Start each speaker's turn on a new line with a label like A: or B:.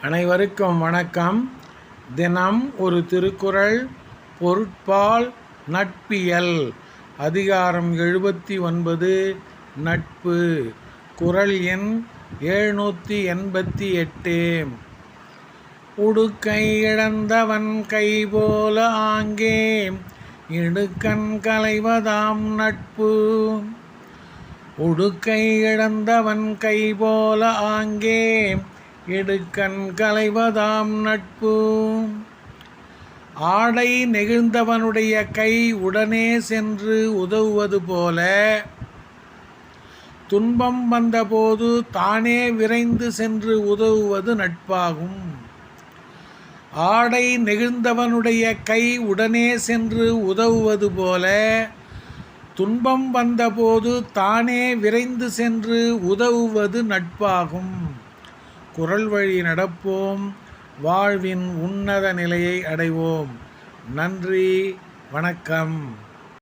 A: அனைவருக்கும் வணக்கம். தினம் ஒரு திருக்குறள். பொருட்பால் நட்பியல். அதிகாரம் 79. நட்பு. குறள் எண் 788. உடுக்கை இழந்தவன் கைபோல ஆங்கே இடுக்கண் களைவதாம் நட்பு. உடுக்கை இழந்தவன் கைபோல ஆங்கே இடுக்கண் களைவதாம் நட்பு. ஆடை நெகிழ்ந்தவனுடைய கை உடனே சென்று உதவுவது போல துன்பம் வந்தபோது தானே விரைந்து சென்று உதவுவது நட்பாகும். ஆடை நெகிழ்ந்தவனுடைய கை உடனே சென்று உதவுவது போல துன்பம் வந்தபோது தானே விரைந்து சென்று உதவுவது நட்பாகும். குறள் வழி நடப்போம், வாழ்வின் உன்னத நிலையை அடைவோம். நன்றி, வணக்கம்.